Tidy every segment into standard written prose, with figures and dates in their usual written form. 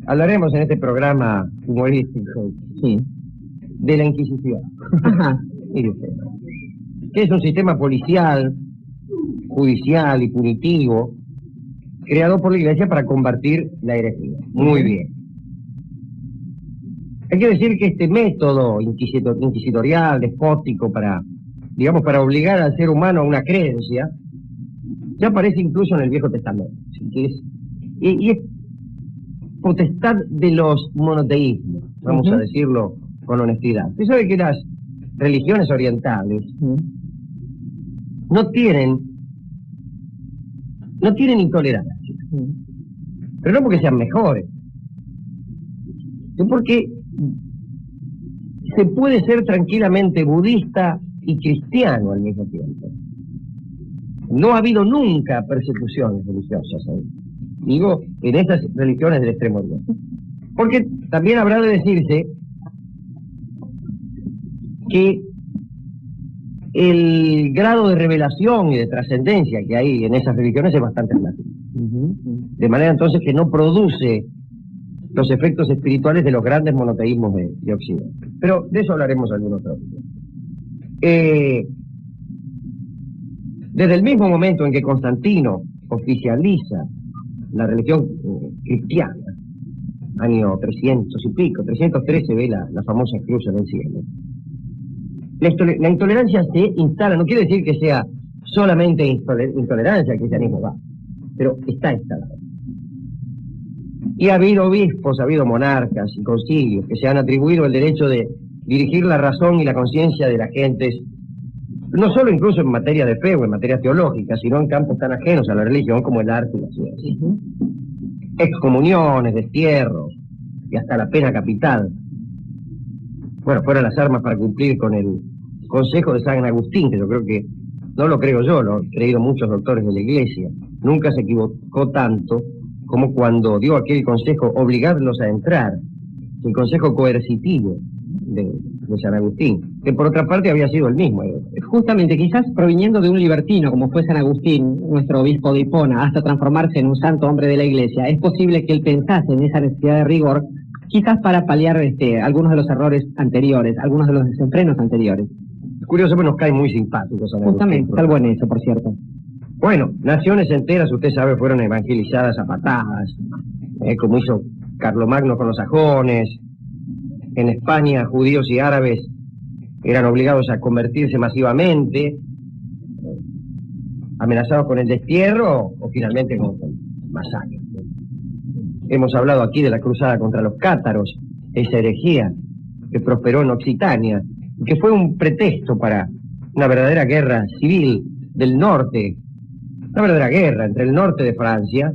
Hablaremos en este programa humorístico, sí, de la Inquisición. Mire usted, que es un sistema policial, judicial y punitivo creado por la Iglesia para combatir la herejía. Muy bien. Hay que decir que este método inquisitorial, despótico, para obligar al ser humano a una creencia, ya aparece incluso en el Viejo Testamento. Y es potestad de los monoteísmos, vamos a decirlo con honestidad. Usted sabe que las religiones orientales no tienen intolerancia, pero no porque sean mejores, sino porque se puede ser tranquilamente budista y cristiano al mismo tiempo. No ha habido nunca persecuciones religiosas ahí. Digo, en estas religiones del Extremo Oriente. Porque también habrá de decirse que el grado de revelación y de trascendencia que hay en esas religiones es bastante alto. De manera entonces que no produce los efectos espirituales de los grandes monoteísmos de Occidente. Pero de eso hablaremos algún otro día. Desde el mismo momento en que Constantino oficializa la religión cristiana, año 300 y pico, 313 ve la famosa cruz en el cielo. La intolerancia se instala, no quiere decir que sea solamente intolerancia al cristianismo, pero está instalada. Y ha habido obispos, ha habido monarcas y concilios que se han atribuido el derecho de dirigir la razón y la conciencia de las gentes, no solo incluso en materia de fe o en materia teológica, sino en campos tan ajenos a la religión como el arte y la ciencia. Excomuniones, destierros y hasta la pena capital. Bueno, fueron las armas para cumplir con el consejo de San Agustín, que yo creo que, no lo creo yo, lo han creído muchos doctores de la Iglesia. Nunca se equivocó tanto como cuando dio aquel consejo, obligarlos a entrar, el consejo coercitivo de San Agustín, que por otra parte había sido el mismo. Justamente, quizás proviniendo de un libertino como fue San Agustín, nuestro obispo de Hipona, hasta transformarse en un santo hombre de la Iglesia, es posible que él pensase en esa necesidad de rigor, quizás para paliar algunos de los errores anteriores, algunos de los desenfrenos anteriores. Curioso, pero nos cae muy simpático San Agustín. Justamente, salvo en eso, por cierto. Bueno, naciones enteras, usted sabe, fueron evangelizadas a patadas, como hizo Carlomagno con los sajones. En España, judíos y árabes eran obligados a convertirse masivamente, amenazados con el destierro o finalmente con masacre. Hemos hablado aquí de la cruzada contra los cátaros, esa herejía que prosperó en Occitania, y que fue un pretexto para una verdadera guerra civil del norte, una verdadera guerra entre el norte de Francia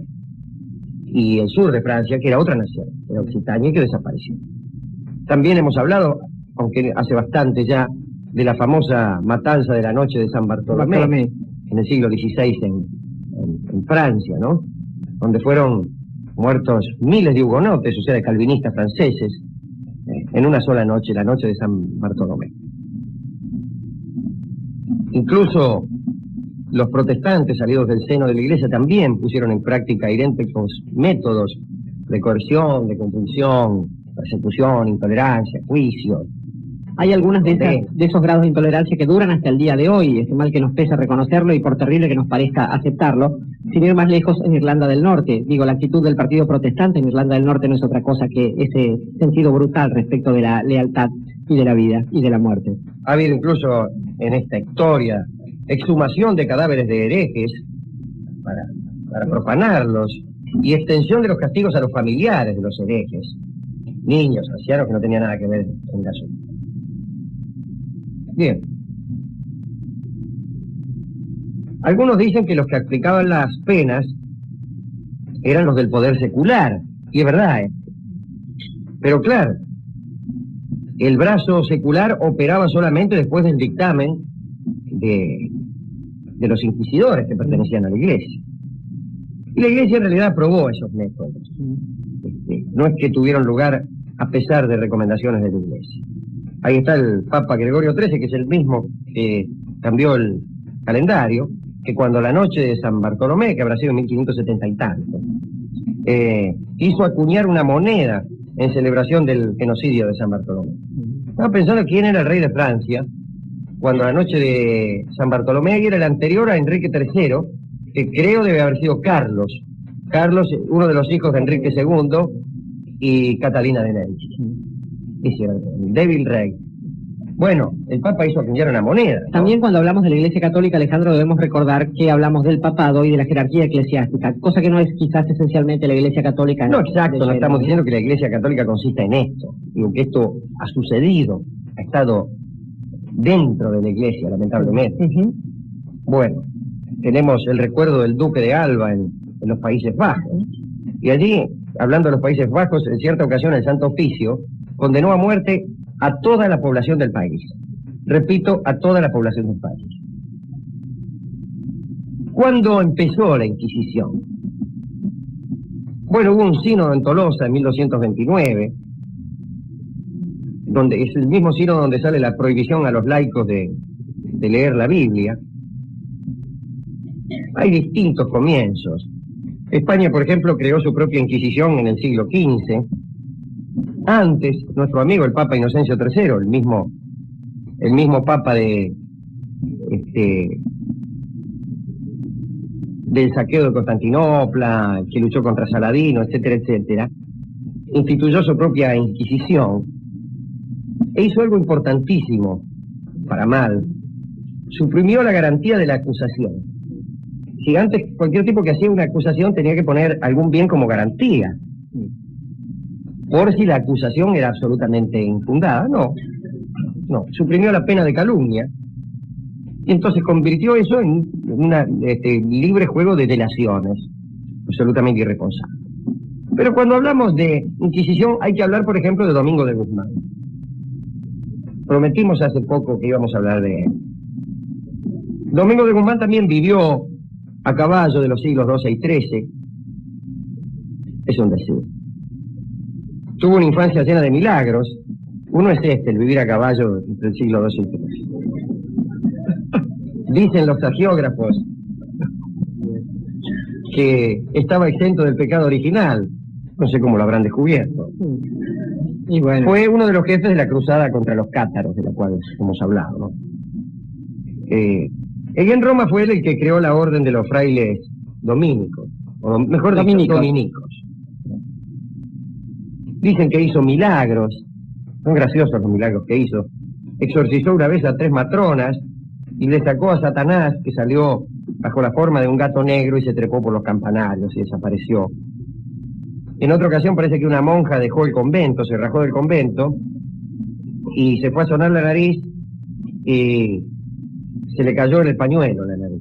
y el sur de Francia, que era otra nación, era Occitania, y que desapareció. También hemos hablado, aunque hace bastante ya, de la famosa matanza de la noche de San Bartolomé, en el siglo XVI en Francia, ¿no? Donde fueron muertos miles de hugonotes, o sea, de calvinistas franceses, en una sola noche, la noche de San Bartolomé. Incluso los protestantes salidos del seno de la Iglesia también pusieron en práctica idénticos métodos de coerción, de compulsión, persecución, intolerancia, juicio. Hay algunas de esos grados de intolerancia que duran hasta el día de hoy, es mal que nos pese reconocerlo y por terrible que nos parezca aceptarlo, sin ir más lejos en Irlanda del Norte. Digo, la actitud del partido protestante en Irlanda del Norte no es otra cosa que ese sentido brutal respecto de la lealtad y de la vida y de la muerte. Ha habido incluso en esta historia exhumación de cadáveres de herejes para profanarlos y extensión de los castigos a los familiares de los herejes, niños, ancianos que no tenían nada que ver con el asunto. Bien. Algunos dicen que los que aplicaban las penas eran los del poder secular, y es verdad, Pero claro, el brazo secular operaba solamente después del dictamen de los inquisidores que pertenecían a la Iglesia. Y la Iglesia en realidad aprobó esos métodos. No es que tuvieron lugar a pesar de recomendaciones de la Iglesia. Ahí está el Papa Gregorio XIII, que es el mismo que cambió el calendario, que cuando la noche de San Bartolomé, que habrá sido en 1570 y tanto, hizo acuñar una moneda en celebración del genocidio de San Bartolomé. Estaba pensando quién era el rey de Francia, cuando la noche de San Bartolomé era el anterior a Enrique III, que creo debe haber sido Carlos. Carlos, uno de los hijos de Enrique II y Catalina de Medici. Ese era el débil rey. Bueno, el Papa hizo acuñar una moneda, ¿no? También cuando hablamos de la Iglesia Católica, Alejandro, debemos recordar que hablamos del papado y de la jerarquía eclesiástica, cosa que no es quizás esencialmente la Iglesia Católica. No, exacto, no estamos diciendo que la Iglesia Católica consista en esto. Digo que esto ha sucedido, ha estado dentro de la Iglesia, lamentablemente. Bueno, tenemos el recuerdo del Duque de Alba en los Países Bajos. Y allí, hablando de los Países Bajos, en cierta ocasión el Santo Oficio condenó a muerte a toda la población del país. Repito, a toda la población del país. ¿Cuándo empezó la Inquisición? Bueno, hubo un sínodo en Tolosa en 1229, donde es el mismo sínodo donde sale la prohibición a los laicos de leer la Biblia. Hay distintos comienzos. España, por ejemplo, creó su propia Inquisición en el siglo XV. Antes, nuestro amigo el Papa Inocencio III, el mismo Papa del saqueo de Constantinopla, que luchó contra Saladino, etcétera, etcétera, instituyó su propia Inquisición e hizo algo importantísimo, para mal. Suprimió la garantía de la acusación. Si antes cualquier tipo que hacía una acusación tenía que poner algún bien como garantía, por si la acusación era absolutamente infundada. No, suprimió la pena de calumnia y entonces convirtió eso en un libre juego de delaciones, absolutamente irresponsable. Pero cuando hablamos de Inquisición hay que hablar, por ejemplo, de Domingo de Guzmán. Prometimos hace poco que íbamos a hablar de él. Domingo de Guzmán también vivió a caballo de los siglos XII y XIII. Es un decir. Tuvo una infancia llena de milagros. Uno es el vivir a caballo entre el siglo XII y XIII. Dicen los hagiógrafos que estaba exento del pecado original. No sé cómo lo habrán descubierto. Y bueno, fue uno de los jefes de la cruzada contra los cátaros, de la cual hemos hablado, ¿no? En Roma fue él el que creó la orden de los frailes dominicos, o mejor dicho, dominicos. Dicen que hizo milagros, son graciosos los milagros que hizo. Exorcizó una vez a 3 matronas y le sacó a Satanás, que salió bajo la forma de un gato negro y se trepó por los campanarios y desapareció. En otra ocasión parece que una monja dejó el convento, se rajó del convento y se fue a sonar la nariz y se le cayó en el pañuelo la nariz.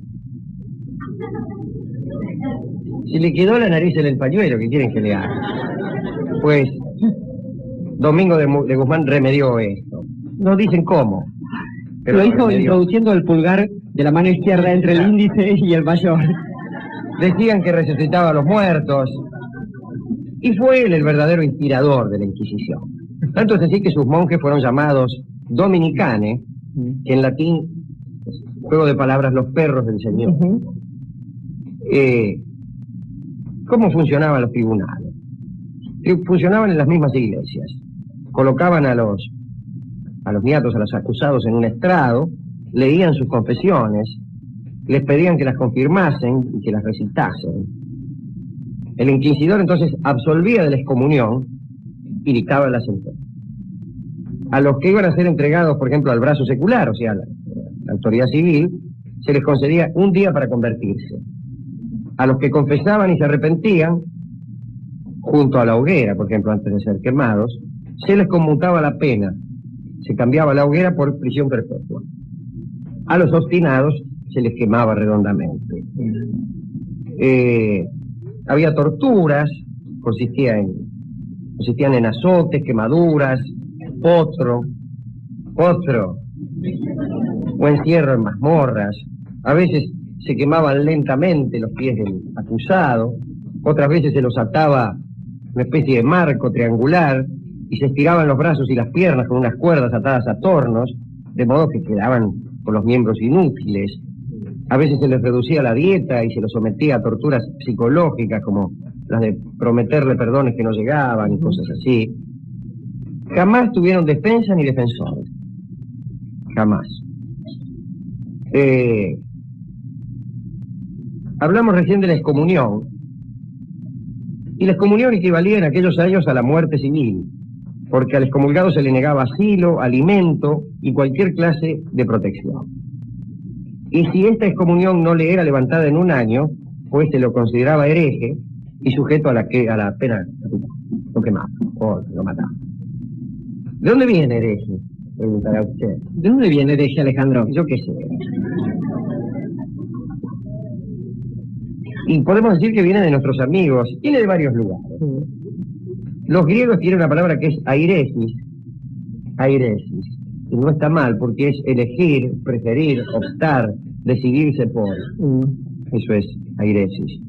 Si le quedó la nariz en el pañuelo, ¿qué quieren que le haga? Pues Domingo de Guzmán remedió esto. No dicen cómo. Pero lo hizo introduciendo el pulgar de la mano izquierda entre el índice y el mayor. Decían que resucitaba a los muertos. Y fue él el verdadero inspirador de la Inquisición. Tanto es así que sus monjes fueron llamados dominicane, que en latín, juego de palabras, los perros del Señor. ¿Cómo funcionaban los tribunales? Funcionaban en las mismas iglesias. Colocaban a los niatos, a los acusados en un estrado, leían sus confesiones, les pedían que las confirmasen y que las recitasen. El inquisidor entonces absolvía de la excomunión y dictaba la sentencia. A los que iban a ser entregados, por ejemplo, al brazo secular, o sea, la autoridad civil, se les concedía un día para convertirse. A los que confesaban y se arrepentían, junto a la hoguera, por ejemplo, antes de ser quemados, se les conmutaba la pena. Se cambiaba la hoguera por prisión perpetua. A los obstinados se les quemaba redondamente. Había torturas, consistían en azotes, quemaduras, potro, o encierro en mazmorras. A veces se quemaban lentamente los pies del acusado, otras veces se los ataba una especie de marco triangular y se estiraban los brazos y las piernas con unas cuerdas atadas a tornos, de modo que quedaban con los miembros inútiles. A veces se les reducía la dieta y se los sometía a torturas psicológicas como las de prometerle perdones que no llegaban y cosas así, jamás tuvieron defensa ni defensores. Jamás. Hablamos recién de la excomunión, y la excomunión equivalía en aquellos años a la muerte civil, porque al excomulgado se le negaba asilo, alimento y cualquier clase de protección. Y si esta excomunión no le era levantada en un año, pues se lo consideraba hereje y sujeto a la pena, lo quemaba o lo mataba. ¿De dónde viene hereje? Preguntará usted. ¿De dónde viene hereje, Alejandro? Yo qué sé. Y podemos decir que viene de nuestros amigos, viene de varios lugares. Los griegos tienen una palabra que es airesis, y no está mal porque es elegir, preferir, optar, decidirse por. Eso es airesis.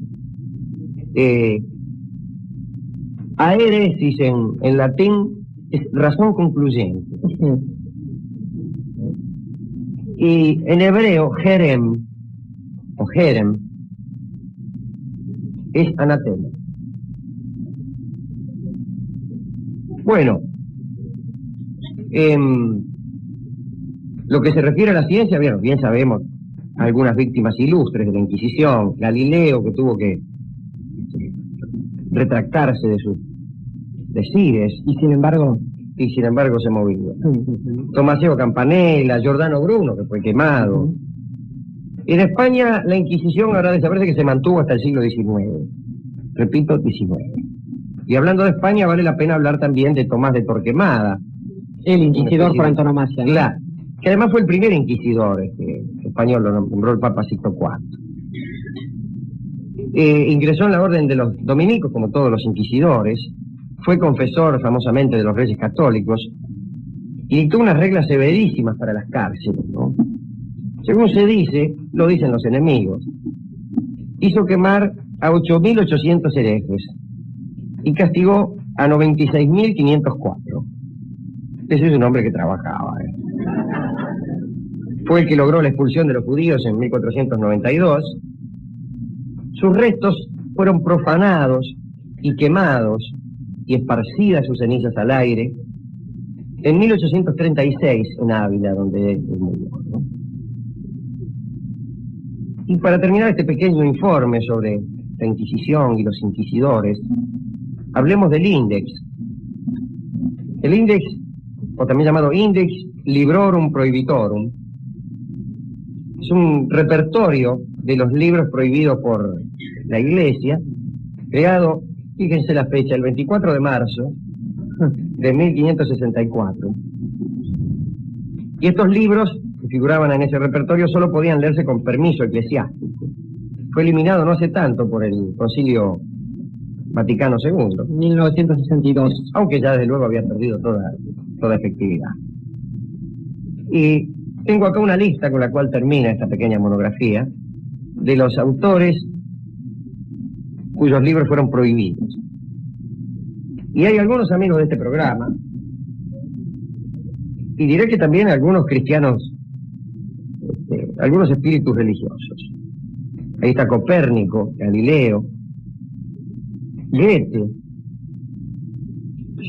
Aeresis en latín es razón concluyente. Y en hebreo, jerem, o jerem, es anatema. Bueno, lo que se refiere a la ciencia, bien sabemos algunas víctimas ilustres de la Inquisición, Galileo, que tuvo que retractarse de sus decires, y sin embargo se movía. Tomaseo Campanella, Giordano Bruno, que fue quemado. En España la Inquisición ahora desaparece, que se mantuvo hasta el siglo XIX. Repito, XIX. Y hablando de España, vale la pena hablar también de Tomás de Torquemada. El inquisidor por antonomasia, ¿no? Claro, que además fue el primer inquisidor español, lo nombró el Papa Sixto IV. Ingresó en la orden de los dominicos, como todos los inquisidores, fue confesor famosamente de los Reyes Católicos, y dictó unas reglas severísimas para las cárceles, ¿no? Según se dice, lo dicen los enemigos, hizo quemar a 8.800 herejes y castigó a 96.504. Ese es un hombre que trabajaba. Fue el que logró la expulsión de los judíos en 1492. Sus restos fueron profanados y quemados y esparcidas sus cenizas al aire en 1836 en Ávila, donde él murió, ¿no? Y para terminar este pequeño informe sobre la Inquisición y los inquisidores, hablemos del Index. El Index, o también llamado Index Librorum Prohibitorum, es un repertorio de los libros prohibidos por la Iglesia, creado, fíjense la fecha, el 24 de marzo de 1564. Y estos libros que figuraban en ese repertorio solo podían leerse con permiso eclesiástico. Fue eliminado no hace tanto por el Concilio Vaticano II. 1962. Aunque ya desde luego había perdido toda efectividad. Y tengo acá una lista con la cual termina esta pequeña monografía de los autores cuyos libros fueron prohibidos. Y hay algunos amigos de este programa, y diré que también algunos cristianos, algunos espíritus religiosos. Ahí está Copérnico, Galileo, Goethe,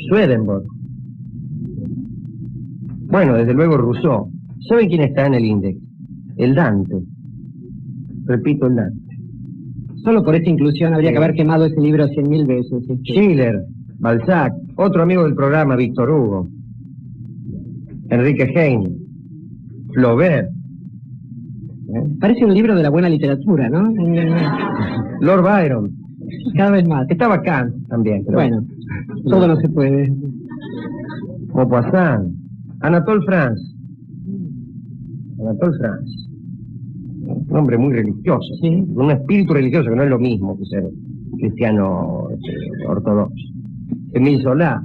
Swedenborg. Bueno, desde luego Rousseau. ¿Saben quién está en el índice? El Dante. Repito, el Dante. Solo por esta inclusión habría que haber quemado ese libro 100.000 veces. Schiller, Balzac, otro amigo del programa, Víctor Hugo, Enrique Heine, Flaubert. Parece un libro de la buena literatura, ¿no? Lord Byron. Cada vez más. Estaba Kant también. Pero bueno, todo no se puede. Maupassant, Anatole France. Anatole France. Un hombre muy religioso, sí. Un espíritu religioso, que no es lo mismo que ser cristiano ortodoxo. Émile Zola.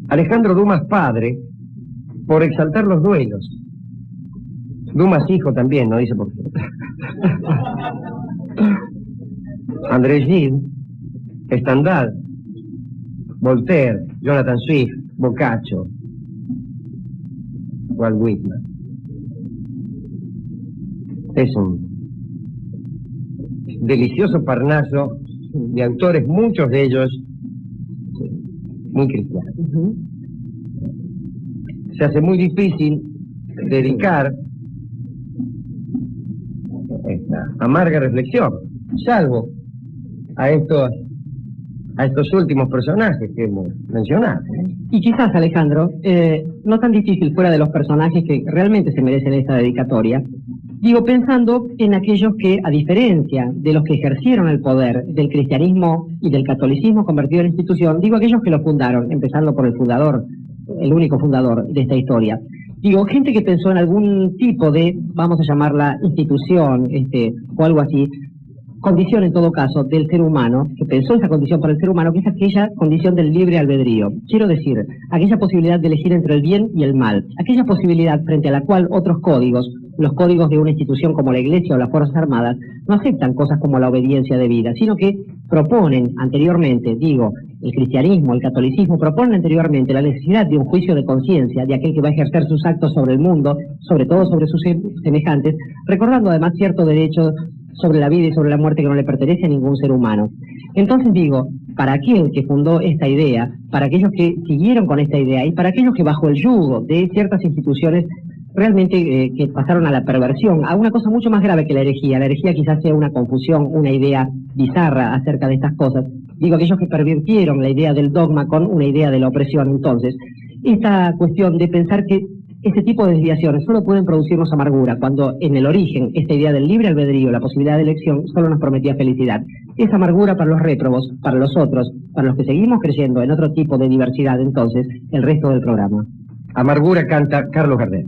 Alejandro Dumas padre, por exaltar los duelos. Dumas hijo también, no dice por qué. André Gide, Stendhal, Voltaire, Jonathan Swift, Boccaccio, Walt Whitman. delicioso parnaso de autores, muchos de ellos muy cristianos. Se hace muy difícil dedicar esta amarga reflexión, salvo a estos últimos personajes que hemos mencionado. Y quizás, Alejandro, no tan difícil fuera de los personajes que realmente se merecen esta dedicatoria, digo, pensando en aquellos que, a diferencia de los que ejercieron el poder del cristianismo y del catolicismo convertido en institución, digo aquellos que lo fundaron, empezando por el fundador, el único fundador de esta historia. Digo, gente que pensó en algún tipo de, vamos a llamarla institución, o algo así, condición en todo caso del ser humano, que pensó esa condición para el ser humano, que es aquella condición del libre albedrío. Quiero decir, aquella posibilidad de elegir entre el bien y el mal, aquella posibilidad frente a la cual otros códigos, los códigos de una institución como la Iglesia o las Fuerzas Armadas, no aceptan cosas como la obediencia debida, sino que proponen anteriormente, digo, el cristianismo, el catolicismo, proponen anteriormente la necesidad de un juicio de conciencia de aquel que va a ejercer sus actos sobre el mundo, sobre todo sobre sus semejantes, recordando además cierto derecho sobre la vida y sobre la muerte que no le pertenece a ningún ser humano. Entonces digo, para aquel que fundó esta idea, para aquellos que siguieron con esta idea y para aquellos que bajo el yugo de ciertas instituciones realmente que pasaron a la perversión, a una cosa mucho más grave que la herejía quizás sea una confusión, una idea bizarra acerca de estas cosas, digo aquellos que pervirtieron la idea del dogma con una idea de la opresión. Entonces, esta cuestión de pensar que este tipo de desviaciones solo pueden producirnos amargura, cuando en el origen esta idea del libre albedrío, la posibilidad de elección, solo nos prometía felicidad. Esa amargura para los réprobos, para los otros, para los que seguimos creyendo en otro tipo de diversidad, entonces, el resto del programa. Amargura canta Carlos Gardel.